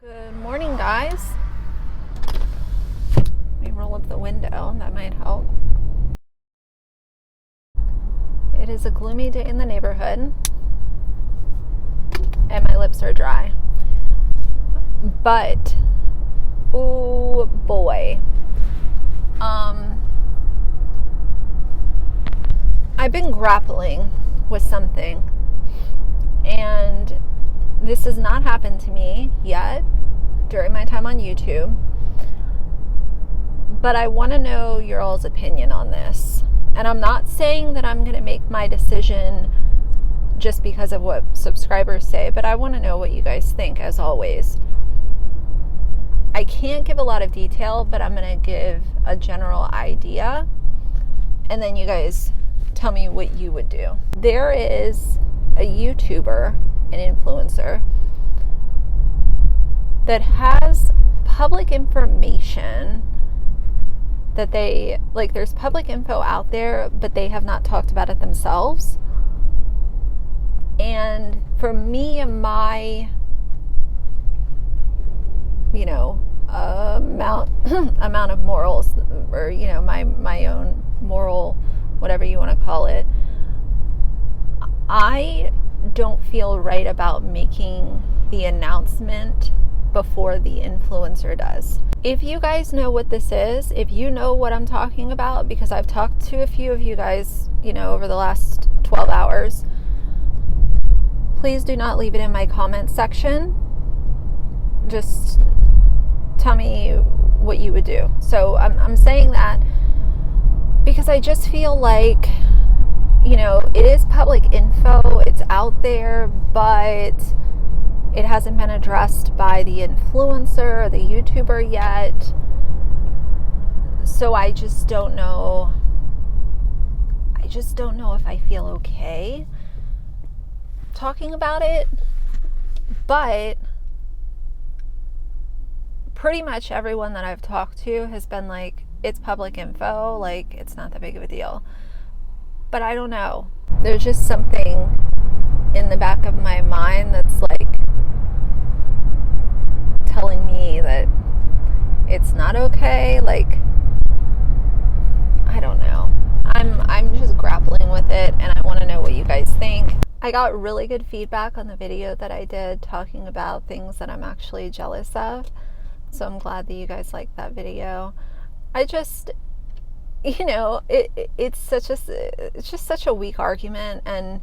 Good morning, guys. Let me roll up the window. That might help. It is a gloomy day in the neighborhood, and my lips are dry. But, oh boy. I've been grappling with something, and this has not happened to me yet during my time on YouTube, but I want to know your all's opinion on this. And I'm not saying that I'm going to make my decision just because of what subscribers say, but I want to know what you guys think, as always. I can't give a lot of detail, but I'm going to give a general idea, and then you guys tell me what you would do. There is a YouTuber, an influencer, that has public information that they, like, there's public info out there, but they have not talked about it themselves. And for me and my, amount of morals, or, my own moral, whatever you want to call it, I don't feel right about making the announcement before the influencer does. If you guys know what this is, if you know what I'm talking about, because I've talked to a few of you guys, over the last 12 hours, please do not leave it in my comment section. Just tell me what you would do. So I'm saying that because I just feel like, it is public info, it's out there, but it hasn't been addressed by the influencer or the YouTuber yet. So I just don't know if I feel okay talking about it. But pretty much everyone that I've talked to has been like, it's public info, like, it's not that big of a deal. But I don't know. There's just something in the back of my mind that's like telling me that it's not okay. Like, I don't know. I'm just grappling with it, and I want to know what you guys think. I got really good feedback on the video that I did talking about things that I'm actually jealous of. So I'm glad that you guys liked that video. I just, it's just such a weak argument, and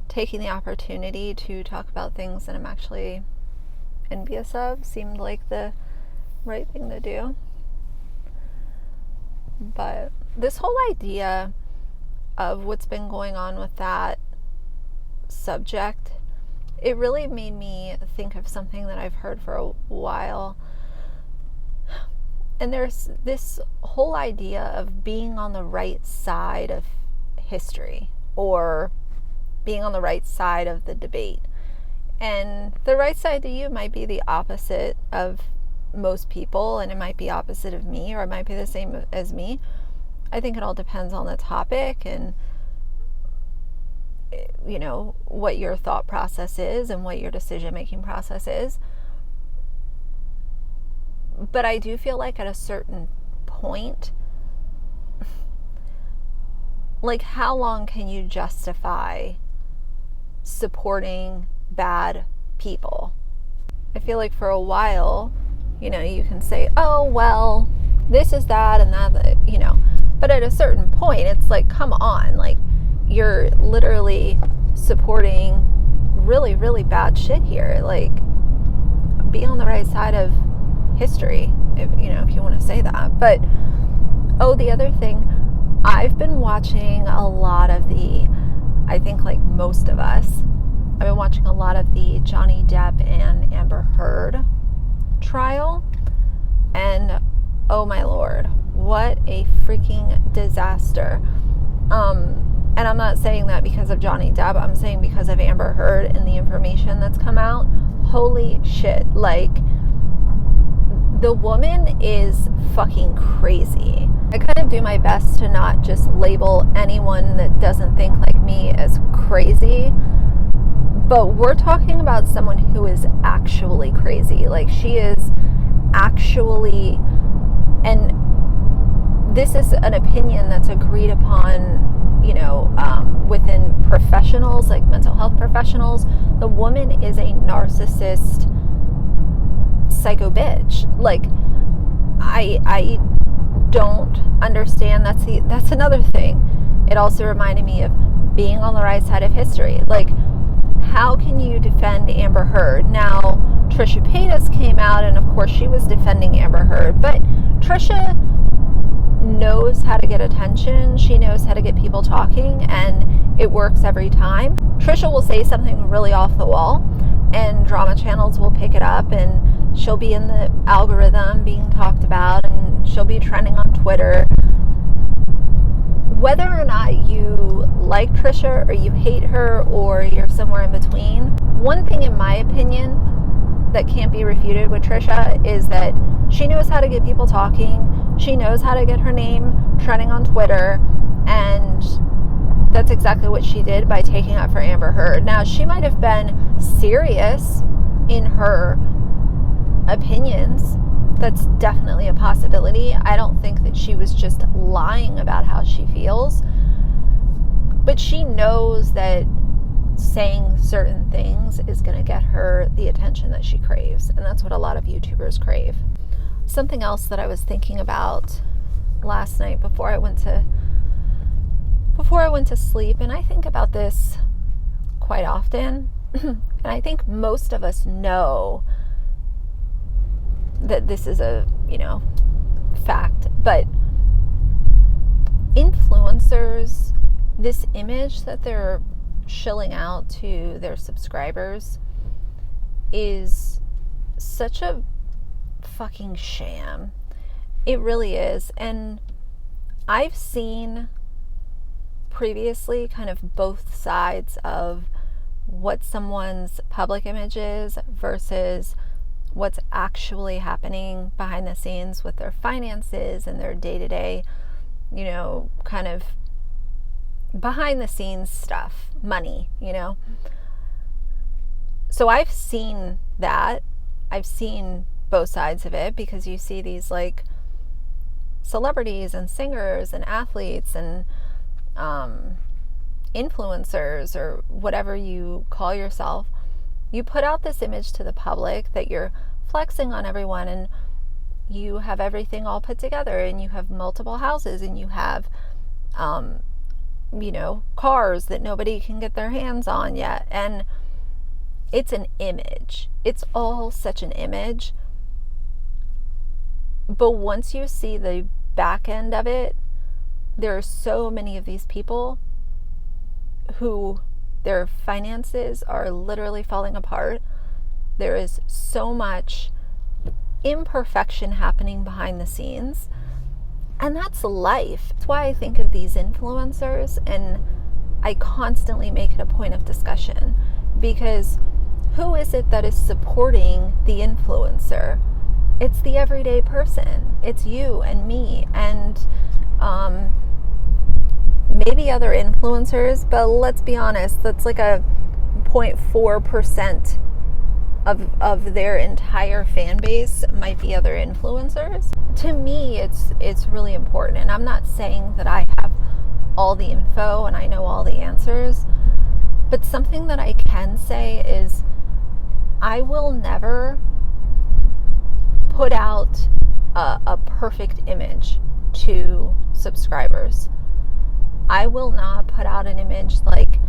taking the opportunity to talk about things that I'm actually envious of seemed like the right thing to do. But this whole idea of what's been going on with that subject, it really made me think of something that I've heard for a while. And there's this whole idea of being on the right side of history, or being on the right side of the debate. And the right side to you might be the opposite of most people, and it might be opposite of me, or it might be the same as me. I think it all depends on the topic and, what your thought process is and what your decision-making process is. But I do feel like at a certain point, like, how long can you justify supporting bad people? I feel like for a while, you can say, oh, well, this is that and that, but at a certain point, it's like, come on, like, you're literally supporting really, really bad shit here. Like, be on the right side of history, if you want to say that. But the other thing, I've been watching a lot of I think like most of us, I've been watching a lot of the Johnny Depp and Amber Heard trial, and oh my Lord, what a freaking disaster. And I'm not saying that because of Johnny Depp, I'm saying because of Amber Heard and the information that's come out. Holy shit, like, the woman is fucking crazy. I kind of do my best to not just label anyone that doesn't think like me as crazy, But we're talking about someone who is actually crazy. Like, she is actually, and this is an opinion that's agreed upon, within professionals, like mental health professionals. The woman is a narcissist psycho bitch. Like, I don't understand. That's another thing. It also reminded me of being on the right side of history. Like, how can you defend Amber Heard? Now, Trisha Paytas came out, and of course she was defending Amber Heard, but Trisha knows how to get attention. She knows how to get people talking, and it works every time. Trisha will say something really off the wall, and drama channels will pick it up, and she'll be in the algorithm being talked about, and she'll be trending on Twitter. Whether or not you like Trisha, or you hate her, or you're somewhere in between, one thing in my opinion that can't be refuted with Trisha is that she knows how to get people talking. She knows how to get her name trending on Twitter, and that's exactly what she did by taking up for Amber Heard. Now, she might have been serious in her opinions. That's definitely a possibility. I don't think that she was just lying about how she feels, but she knows that saying certain things is going to get her the attention that she craves, and that's what a lot of YouTubers crave. Something else that I was thinking about last night before I went to sleep, and I think about this quite often, and I think most of us know that this is a, fact, but influencers, this image that they're shilling out to their subscribers is such a fucking sham. It really is. And I've seen previously kind of both sides of what someone's public image is versus what's actually happening behind the scenes with their finances and their day-to-day, kind of behind the scenes stuff, money, So I've seen that. I've seen both sides of it, because you see these like celebrities and singers and athletes and influencers, or whatever you call yourself. You put out this image to the public that you're flexing on everyone, and you have everything all put together, and you have multiple houses, and you have cars that nobody can get their hands on yet. And it's an image. It's all such an image. But once you see the back end of it, there are so many of these people who their finances are literally falling apart. There is so much imperfection happening behind the scenes. And that's life. That's why I think of these influencers, and I constantly make it a point of discussion, because who is it that is supporting the influencer? It's the everyday person. It's you and me, and maybe other influencers, but let's be honest, that's like a 0.4% of their entire fan base might be other influencers. To me, it's really important, and I'm not saying that I have all the info and I know all the answers, but something that I can say is I will never put out a perfect image to subscribers. I will not put out an image like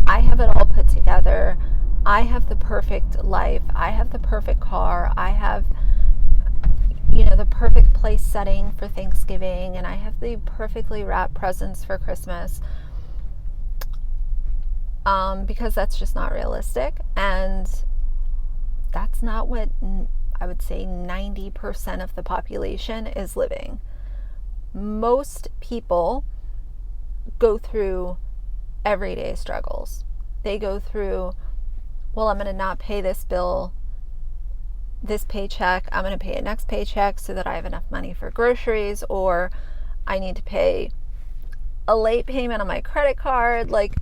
I have it all put together. I have the perfect life. I have the perfect car. I have, the perfect place setting for Thanksgiving, and I have the perfectly wrapped presents for Christmas. Because that's just not realistic, and that's not what I would say 90% of the population is living. Most people go through everyday struggles. They go through, well, I'm going to not pay this bill this paycheck. I'm going to pay it next paycheck so that I have enough money for groceries, or I need to pay a late payment on my credit card. Like,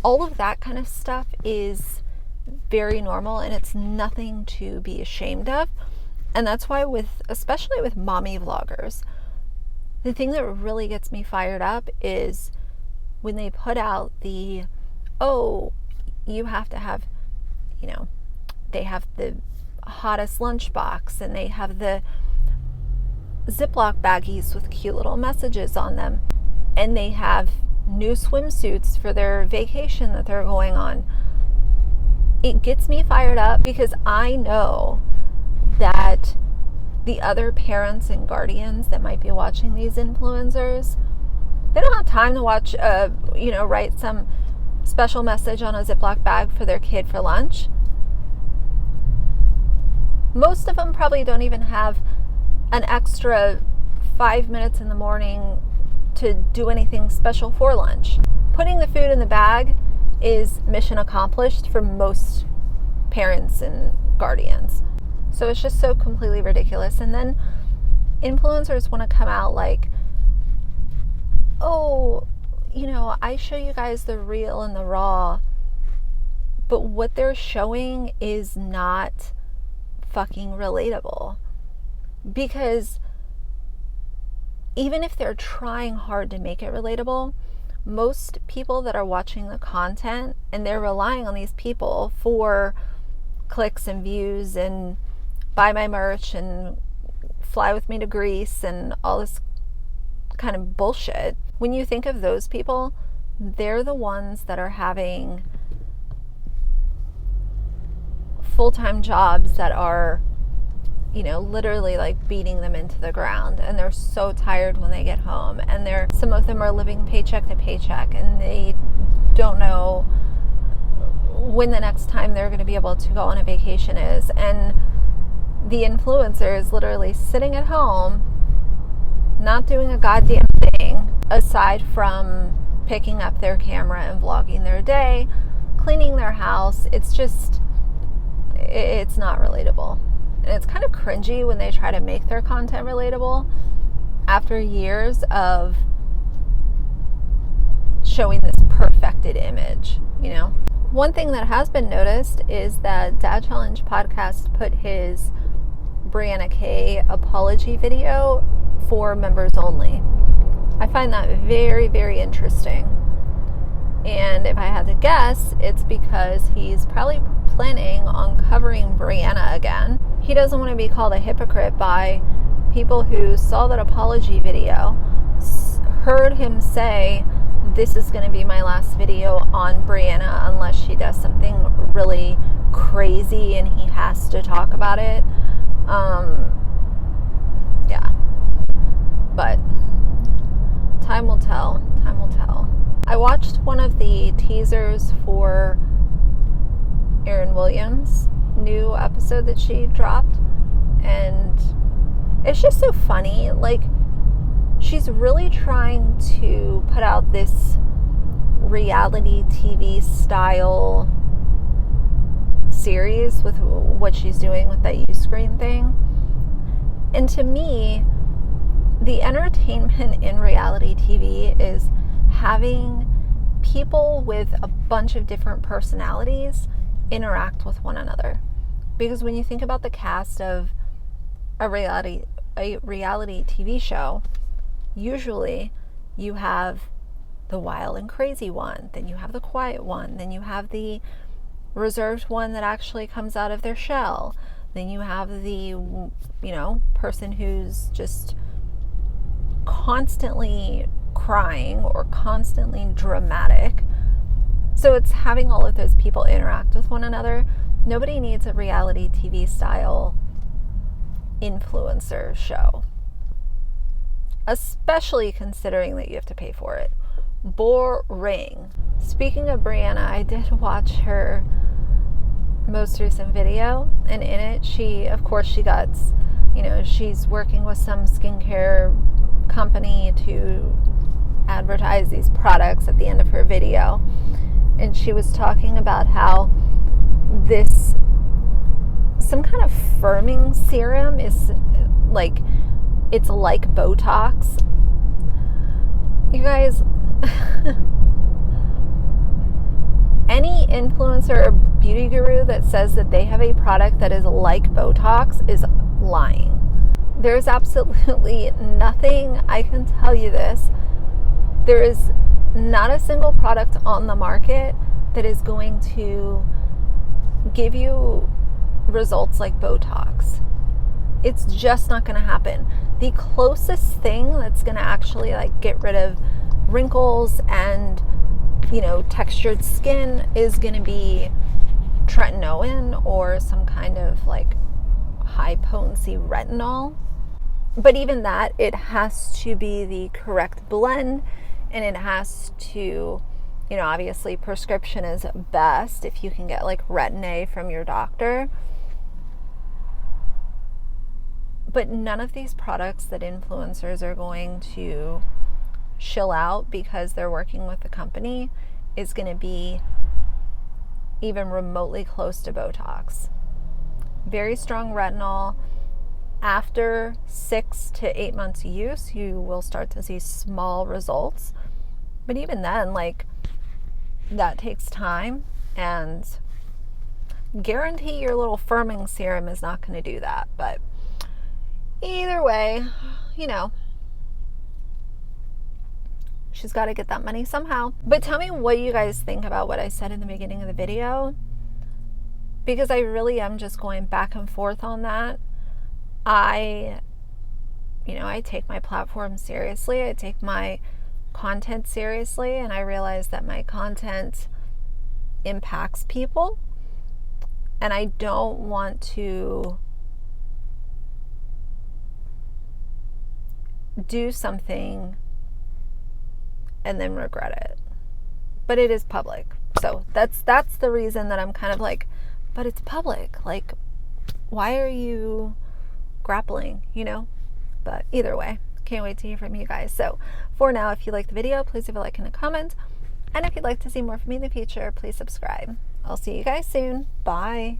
all of that kind of stuff is very normal, and it's nothing to be ashamed of. And that's why especially with mommy vloggers, the thing that really gets me fired up is when they put out you have to have, they have the hottest lunchbox, and they have the Ziploc baggies with cute little messages on them, and they have new swimsuits for their vacation that they're going on. It gets me fired up because I know that the other parents and guardians that might be watching these influencers, they don't have time to watch, write some special message on a Ziploc bag for their kid for lunch. Most of them probably don't even have an extra 5 minutes in the morning to do anything special for lunch. Putting the food in the bag is mission accomplished for most parents and guardians. So it's just so completely ridiculous. And then influencers want to come out like, I show you guys the real and the raw, but what they're showing is not fucking relatable. Because even if they're trying hard to make it relatable, most people that are watching the content, and they're relying on these people for clicks and views and buy my merch and fly with me to Greece and all this kind of bullshit. When you think of those people, they're the ones that are having full-time jobs that are, literally like beating them into the ground, and they're so tired when they get home, and some of them are living paycheck to paycheck, and they don't know when the next time they're going to be able to go on a vacation is. And the influencer is literally sitting at home, not doing a goddamn thing aside from picking up their camera and vlogging their day, cleaning their house. It's not relatable. And it's kind of cringy when they try to make their content relatable after years of showing this perfected image, One thing that has been noticed is that Dad Challenge Podcast put his Brianna K apology video for members only. I find that very, very interesting. And if I had to guess, it's because he's probably planning on covering Brianna again. He doesn't want to be called a hypocrite by people who saw that apology video, heard him say, this is going to be my last video on Brianna unless she does something really crazy and he has to talk about it. Yeah. But time will tell. Time will tell. I watched one of the teasers for Erin Williams' new episode that she dropped, and it's just so funny. Like, she's really trying to put out this reality TV style series with what she's doing with that U-Screen thing. And to me, the entertainment in reality TV is having people with a bunch of different personalities interact with one another. Because when you think about the cast of a reality TV show, usually you have the wild and crazy one, then you have the quiet one, then you have the reserved one that actually comes out of their shell, then you have the person who's just constantly crying or constantly dramatic. So it's having all of those people interact with one another. Nobody needs a reality TV style influencer show, especially considering that you have to pay for it. Boring. Speaking of Brianna, I did watch her most recent video, and in it she got, she's working with some skincare company to advertise these products at the end of her video, and she was talking about how some kind of firming serum is like, it's like Botox. You guys, any influencer or beauty guru that says that they have a product that is like Botox is lying. There's absolutely nothing, I can tell you this, there is not a single product on the market that is going to give you results like Botox. It's just not going to happen. The closest thing that's going to actually like get rid of wrinkles and, you know, textured skin is going to be tretinoin or some kind of like high potency retinol. But even that, it has to be the correct blend, and it has to, you know, obviously prescription is best if you can get like Retin-A from your doctor. But none of these products that influencers are going to shill out because they're working with the company is going to be even remotely close to Botox. Very strong retinol. After 6 to 8 months use, you will start to see small results. But even then, like, that takes time, and guarantee your little firming serum is not going to do that. But either way, you know, she's got to get that money somehow. But tell me what you guys think about what I said in the beginning of the video, because I really am just going back and forth on that. I take my platform seriously. I take my content seriously, and I realize that my content impacts people, and I don't want to do something and then regret it. But it is public. So that's the reason that I'm kind of like, but it's public. Like, why are you grappling, you know? But either way, can't wait to hear from you guys. So for now, if you like the video, please leave a like and a comment. And if you'd like to see more from me in the future, please subscribe. I'll see you guys soon. Bye.